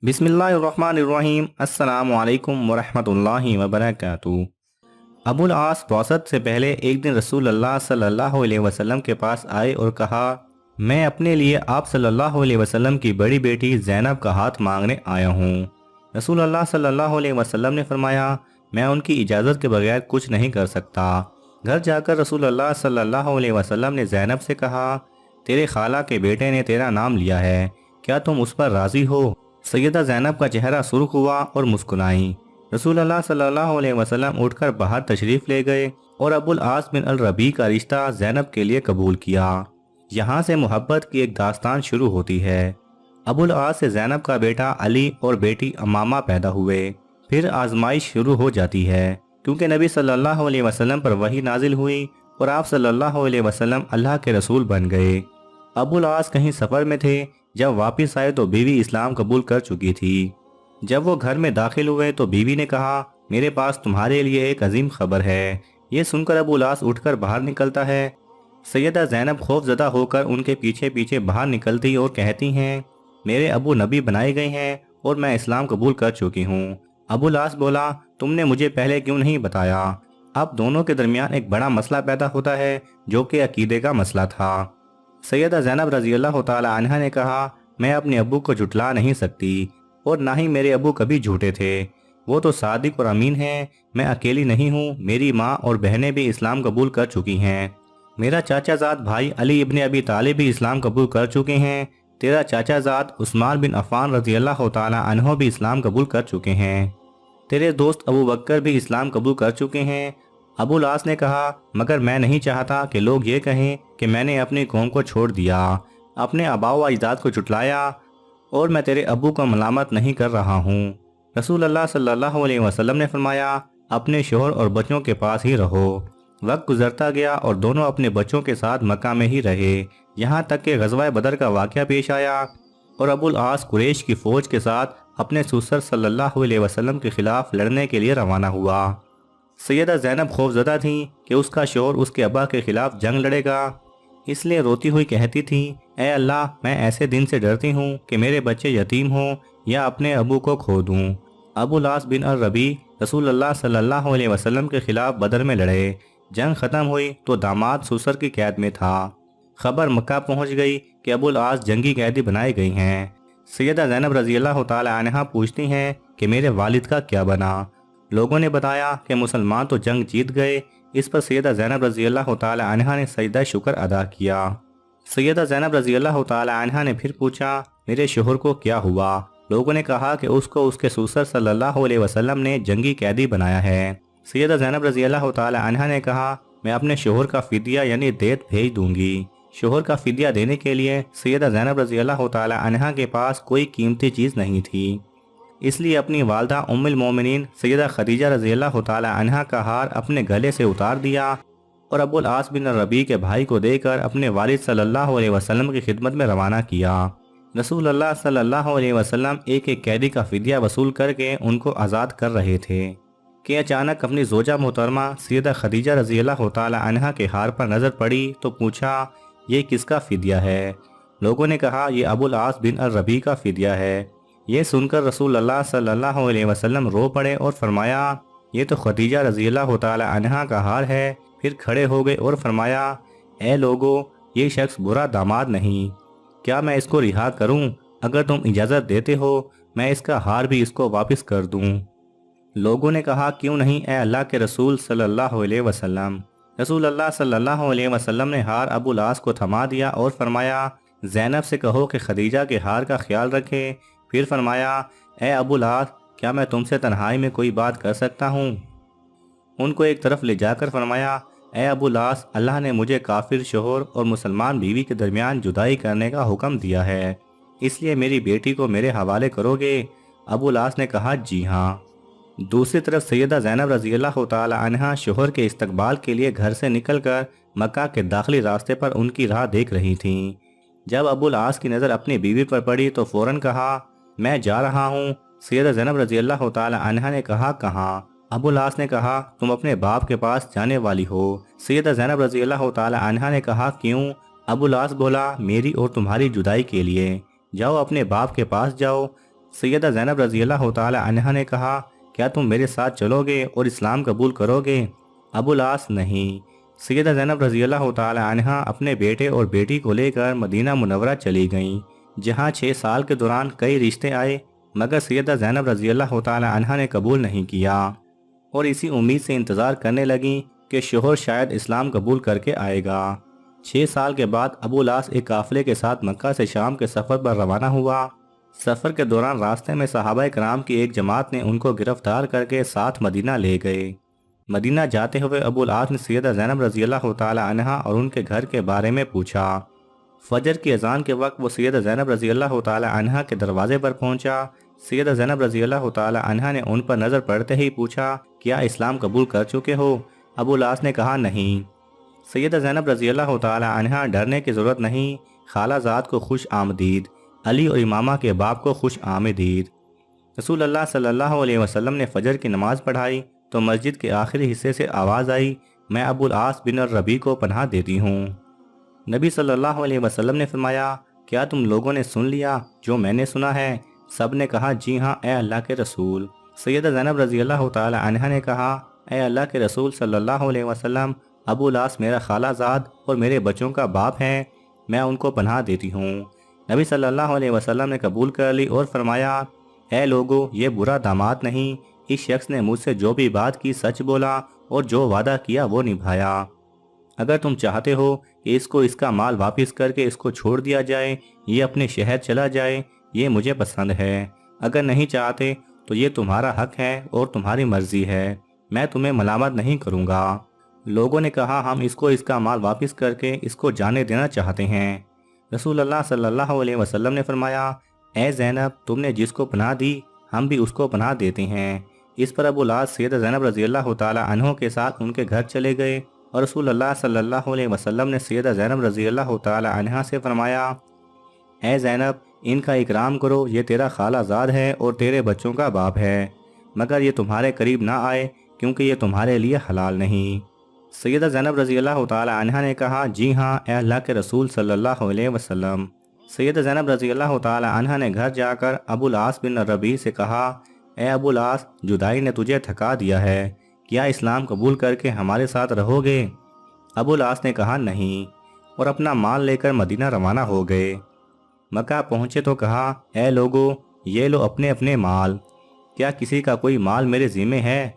बिस्मिल्लाहिर्रहमानिर्रहीम। अस्सलामु अलैकुम वरहमतुल्लाहि वबरकातुहू। अबुल आस बौसत से पहले एक दिन रसूल अल्लाह सल्लल्लाहु अलैहि वसल्लम के पास आए और कहा, मैं अपने लिए आप सल्लल्लाहु अलैहि वसल्लम की बड़ी बेटी ज़ैनब का हाथ मांगने आया हूँ। रसूल अल्लाह सल्लल्लाहु अलैहि वसल्लम ने फरमाया, मैं उनकी इजाज़त के बगैर कुछ नहीं कर सकता। घर जाकर रसूल अल्लाह सल्लल्लाहु अलैहि वसल्लम ने ज़ैनब से कहा, तेरे खाला के बेटे ने तेरा नाम लिया है, क्या तुम उस पर राज़ी हो? सैयदा ज़ैनब का चेहरा सुर्ख हुआ और मुस्कुराई। रसूल अल्लाह सल्लल्लाहु अलैहि वसल्लम उठकर बाहर तशरीफ़ ले गए और अबुल आस बिन अल रबी का रिश्ता ज़ैनब के लिए कबूल किया। यहाँ से मोहब्बत की एक दास्तान शुरू होती है। अबुल आस से ज़ैनब का बेटा अली और बेटी अमामा पैदा हुए। फिर आजमाइश शुरू हो जाती है, क्योंकि नबी सल्लल्लाहु अलैहि वसल्लम पर वही नाजिल हुई और आप सल्लल्लाहु अलैहि वसल्लम अल्लाह के रसूल बन गए। अबुल आस कहीं सफ़र में थे। जब वापस आए तो बीवी इस्लाम कबूल कर चुकी थी। जब वो घर में दाखिल हुए तो बीवी ने कहा, मेरे पास तुम्हारे लिए एक अजीम खबर है। ये सुनकर अबुल आस उठकर बाहर निकलता है। सैयदा ज़ैनब खौफजदा होकर उनके पीछे पीछे बाहर निकलती और कहती हैं, मेरे अबू नबी बनाए गए हैं और मैं इस्लाम कबूल कर चुकी हूँ। अबुल आस बोला, तुमने मुझे पहले क्यों नहीं बताया? अब दोनों के दरमियान एक बड़ा मसला पैदा होता है, जो कि अकीदे का मसला था। सैयदा ज़ैनब रज़ी अल्लाह ताला अन्हा ने कहा, मैं अपने अब्बू को झुटला नहीं सकती और ना ही मेरे अब्बू कभी झूठे थे। वो तो सादिक और अमीन हैं। मैं अकेली नहीं हूँ, मेरी माँ और बहनें भी इस्लाम कबूल कर चुकी हैं। मेरा चाचाजाद भाई अली इब्ने अबी तालिब भी इस्लाम कबूल कर चुके हैं। तेरा चाचाजाद उस्मान बिन अफ़ान रज़ी अल्लाह ताला अन्हो भी इस्लाम कबूल कर चुके हैं। तेरे दोस्त अबू बकर भी इस्लाम कबूल कर चुके हैं। अबुल आस ने कहा, मगर मैं नहीं चाहता कि लोग ये कहें कि मैंने अपनी कौम को छोड़ दिया, अपने आबाओ अजदाद को जुटलाया और मैं तेरे अबू को मलामत नहीं कर रहा हूँ। रसूल अल्लाह सल्लल्लाहु अलैहि वसल्लम ने फरमाया, अपने शोहर और बच्चों के पास ही रहो। वक्त गुजरता गया और दोनों अपने बच्चों के साथ मक्का में ही रहे, यहाँ तक कि ग़ज़वा बदर का वाक़या पेश आया और अबुल आस कुरैश की फ़ौज के साथ अपने ससुर सल्लल्लाहु अलैहि वसल्लम के ख़िलाफ़ लड़ने के लिए रवाना हुआ। सैयदा ज़ैनब खौफजदा थी कि उसका शोहर उसके अब्बा के ख़िलाफ़ जंग लड़ेगा, इसलिए रोती हुई कहती थी, ऐ अल्लाह, मैं ऐसे दिन से डरती हूँ कि मेरे बच्चे यतीम हों या अपने अबू को खो दूँ। अबुल आस बिन अल रबी रसूल अल्लाह सल्लल्लाहु अलैहि वसल्लम के ख़िलाफ़ बदर में लड़े। जंग ख़त्म हुई तो दामाद ससुर की कैद में था। खबर मक्का पहुँच गई कि अबुल आस जंगी कैदी बनाए गई हैं। सैयदा ज़ैनब रज़ी अल्लाह ताला अन्हा पूछती हैं कि मेरे वालिद का क्या बना? लोगों ने बताया कि मुसलमान तो जंग जीत गए। इस पर सैयदा ज़ैनब रज़ी अल्लाह ताला अन्हा ने सजदा शुक्र अदा किया। सैयदा ज़ैनब रज़ी अल्लाह ताला अन्हा ने फिर पूछा, मेरे शोहर को क्या हुआ? लोगों ने कहा कि उसको उसके ससुर सल्लल्लाहु अलैहि वसल्लम ने जंगी कैदी बनाया है। सैयदा ज़ैनब रज़ी अल्लाह ताला अन्हा ने कहा, मैं अपने शोहर का फ़िदिया यानी देत भेज दूंगी। शोहर का फ़िदिया देने के लिए सैयदा ज़ैनब रज़ी अल्लाह ताला अन्हा के पास कोई कीमती चीज़ नहीं थी, इसलिए अपनी वालदा उम्मुल मोमिनीन सैयदा खदीजा रज़ी अल्लाह ताला अन्हा का हार अपने गले से उतार दिया और अबुल आस बिन रबी के भाई को देकर अपने वालिद सल्लल्लाहु अलैहि वसल्लम की खिदमत में रवाना किया। रसूल अल्लाह सल्लल्लाहु अलैहि वसल्लम एक एक कैदी का फ़िदिया वसूल करके उनको आज़ाद कर रहे थे कि अचानक अपनी ज़ोजा मोहतरमा सैयदा खदीजा रज़ी अल्लाह ताला अन्हा के हार पर नज़र पड़ी तो पूछा, ये किसका फ़िदिया है? लोगों ने कहा, ये अबुल आस बिन अल रबी का फ़िदिया है। ये सुनकर रसूल अल्लाह सल्लल्लाहु अलैहि वसल्लम रो पड़े और फरमाया, ये तो खदीजा रज़ी अल्लाह ताला अन्हा का हार है। फिर खड़े हो गए और फरमाया, ए लोगो, ये शख्स बुरा दामाद नहीं, क्या मैं इसको रिहा करूं? अगर तुम इजाज़त देते हो मैं इसका हार भी इसको वापस कर दूं। लोगों ने कहा, क्यों नहीं ए अल्लाह के रसूल सल्लल्लाहु अलैहि वसल्लम। रसूल अल्लाह सल्लल्लाहु अलैहि वसल्लम ने हार अबुल आस को थमा दिया और फरमाया, ज़ैनब से कहो कि खदीजा के हार का ख्याल रखे। फिर फरमाया, ए अबुल आस, क्या मैं तुमसे तन्हाई में कोई बात कर सकता हूँ? उनको एक तरफ ले जाकर फरमाया, ए अबुल आस, अल्लाह ने मुझे काफिर शोहर और मुसलमान बीवी के दरमियान जुदाई करने का हुक्म दिया है, इसलिए मेरी बेटी को मेरे हवाले करोगे? अबुल आस ने कहा, जी हाँ। दूसरी तरफ सैयदा ज़ैनब रज़ी अल्लाह ताला अन्हा शोहर के इस्तकबाल के लिए घर से निकलकर मक्का के दाखिली रास्ते पर उनकी राह देख रही थीं। जब अबुल आस की नज़र अपनी बीवी पर पड़ी तो फ़ौरन कहा, मैं जा रहा हूँ। सैयदा ज़ैनब रज़ी अल्लाह ताला अन्हा ने कहा, कहाँ? अबुल आस ने कहा, तुम अपने बाप के पास जाने वाली हो। सैयदा ज़ैनब रज़ी अल्लाह ताला अन्हा ने कहा, क्यों? अबुल आस बोला, मेरी और तुम्हारी जुदाई के लिए। जाओ अपने बाप के पास जाओ। سیدہ زینب رضی اللہ تعالی عنہا نے کہا کیا تم میرے ساتھ چلو گے اور اسلام قبول کرو گے؟ ابو العاص نہیں۔ سیدہ زینب رضی اللہ تعالی عنہا اپنے بیٹے اور بیٹی کو لے کر مدینہ منورہ چلی گئیں، جہاں 6 سال کے دوران کئی رشتے آئے، مگر سیدہ زینب رضی اللہ تعالی عنہا نے قبول نہیں کیا اور اسی امید سے انتظار کرنے لگیں کہ شوہر شاید اسلام قبول کر کے آئے گا۔ 6 سال کے بعد ابو العاص ایک قافلے کے ساتھ مکہ سے شام کے سفر پر روانہ ہوا۔ سفر کے دوران راستے میں صحابہ کرام کی ایک جماعت نے ان کو گرفتار کر کے ساتھ مدینہ لے گئے۔ مدینہ جاتے ہوئے ابو العاص نے سیدہ زینب رضی اللہ تعالی عنہا اور ان کے گھر کے بارے میں پوچھا۔ فجر کی اذان کے وقت وہ سیدہ زینب رضی اللہ تعالی عنہا کے دروازے پر پہنچا۔ سیدہ زینب رضی اللہ تعالی عنہا نے ان پر نظر پڑتے ہی پوچھا کیا اسلام قبول کر چکے ہو؟ ابو العاص نے کہا نہیں۔ سیدہ زینب رضی اللہ تعالی عنہا ڈرنے کی ضرورت نہیں، خالہ زاد کو خوش آمدید، علی اور امامہ کے باپ کو خوش آمدید۔ رسول اللہ صلی اللہ علیہ وسلم نے فجر کی نماز پڑھائی تو مسجد کے آخری حصے سے آواز آئی میں ابو العاص بن الربیع کو پناہ دیتی ہوں۔ نبی صلی اللہ علیہ وسلم نے فرمایا کیا تم لوگوں نے سن لیا جو میں نے سنا ہے؟ سب نے کہا جی ہاں اے اللہ کے رسول۔ سیدہ زینب رضی اللہ تعالی عنہا نے کہا اے اللہ کے رسول صلی اللہ علیہ وسلم، ابو العاص میرا خالہ زاد اور میرے بچوں کا باپ ہے، میں ان کو پناہ دیتی ہوں۔ نبی صلی اللہ علیہ وسلم نے قبول کر لی اور فرمایا اے لوگو یہ برا داماد نہیں، اس شخص نے مجھ سے جو بھی بات کی سچ بولا اور جو وعدہ کیا وہ نبھایا۔ اگر تم چاہتے ہو کہ اس کو اس کا مال واپس کر کے اس کو چھوڑ دیا جائے، یہ اپنے شہر چلا جائے، یہ مجھے پسند ہے۔ اگر نہیں چاہتے تو یہ تمہارا حق ہے اور تمہاری مرضی ہے، میں تمہیں ملامت نہیں کروں گا۔ لوگوں نے کہا ہم اس کو اس کا مال واپس کر کے اس کو جانے دینا چاہتے ہیں۔ رسول اللہ صلی اللہ علیہ وسلم نے فرمایا اے زینب تم نے جس کو پناہ دی ہم بھی اس کو پناہ دیتے ہیں۔ اس پر ابو العاص سیدہ زینب رضی اللہ تعالی عنہ کے ساتھ ان کے گھر چلے گئے اور رسول اللہ صلی اللہ علیہ وسلم نے سیدہ زینب رضی اللہ تعالی عنہ سے فرمایا اے زینب ان کا اکرام کرو، یہ تیرا خالہ زاد ہے اور تیرے بچوں کا باپ ہے، مگر یہ تمہارے قریب نہ آئے کیونکہ یہ تمہارے لیے حلال نہیں۔ سیدہ زینب رضی اللہ تعالی عنہ نے کہا جی ہاں اے اللہ کے رسول صلی اللہ علیہ وسلم۔ سیدہ زینب رضی اللہ تعالی عنہ نے گھر جا کر ابو العاص بن الربیع سے کہا اے ابو العاص جدائی نے تجھے تھکا دیا ہے، کیا اسلام قبول کر کے ہمارے ساتھ رہو گے؟ ابو العاص نے کہا نہیں اور اپنا مال لے کر مدینہ روانہ ہو گئے۔ مکہ پہنچے تو کہا اے لوگو یہ لو اپنے اپنے مال، کیا کسی کا کوئی مال میرے ذمہ ہے؟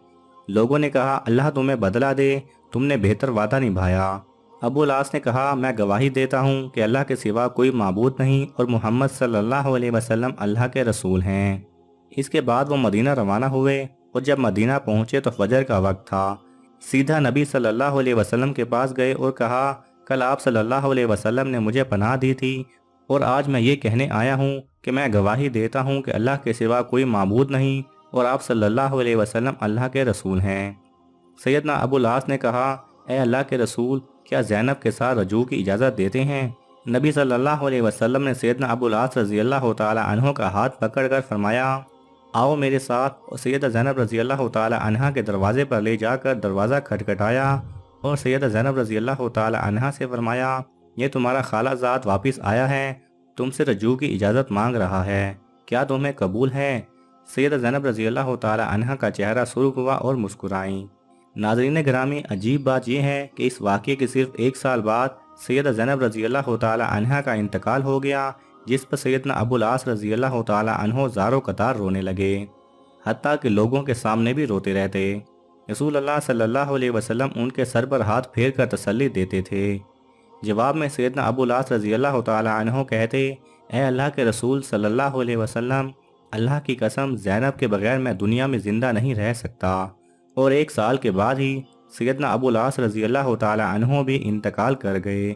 لوگوں نے کہا اللہ تمہیں بدلہ دے، تم نے بہتر وعدہ نبھایا۔ ابو العاص نے کہا میں گواہی دیتا ہوں کہ اللہ کے سوا کوئی معبود نہیں اور محمد صلی اللہ علیہ وسلم اللہ کے رسول ہیں۔ اس کے بعد وہ مدینہ روانہ ہوئے اور جب مدینہ پہنچے تو فجر کا وقت تھا۔ سیدھا نبی صلی اللہ علیہ وسلم کے پاس گئے اور کہا کل آپ صلی اللہ علیہ وسلم نے مجھے پناہ دی تھی اور آج میں یہ کہنے آیا ہوں کہ میں گواہی دیتا ہوں کہ اللہ کے سوا کوئی معبود نہیں اور آپ صلی اللہ علیہ وسلم اللہ کے رسول ہیں۔ سیدنا ابو العاص نے کہا اے اللہ کے رسول کیا زینب کے ساتھ رجوع کی اجازت دیتے ہیں؟ نبی صلی اللہ علیہ وسلم نے سیدنا ابو العاص رضی اللہ تعالی عنہ کا ہاتھ پکڑ کر فرمایا آؤ میرے ساتھ، اور سیدہ زینب رضی اللہ تعالی عنہ کے دروازے پر لے جا کر دروازہ کھٹکھٹایا اور سیدہ زینب رضی اللہ تعالی عنہ سے فرمایا یہ تمہارا خالہ زاد واپس آیا ہے، تم سے رجوع کی اجازت مانگ رہا ہے، کیا تمہیں قبول ہے؟ سیدہ زینب رضی اللہ تعالی عنہ کا چہرہ سرخ ہوا اور مسکرائیں۔ ناظرین گرامی عجیب بات یہ ہے کہ اس واقعے کے صرف 1 سال بعد سیدہ زینب رضی اللہ تعالی عنہ کا انتقال ہو گیا، جس پر سیدنا ابو العاص رضی اللہ تعالی عنہ زاروں قطار رونے لگے، حتیٰ کہ لوگوں کے سامنے بھی روتے رہتے۔ رسول اللہ صلی اللہ علیہ وسلم ان کے سر پر ہاتھ پھیر کر تسلی دیتے تھے۔ جواب میں سیدنا ابو العاص رضی اللہ تعالی عنہ کہتے اے اللہ کے رسول صلی اللہ علیہ وسلم اللہ کی قسم زینب کے بغیر میں دنیا میں زندہ نہیں رہ سکتا، اور 1 سال کے بعد ہی سیدنا ابو العاص رضی اللہ تعالی عنہ بھی انتقال کر گئے۔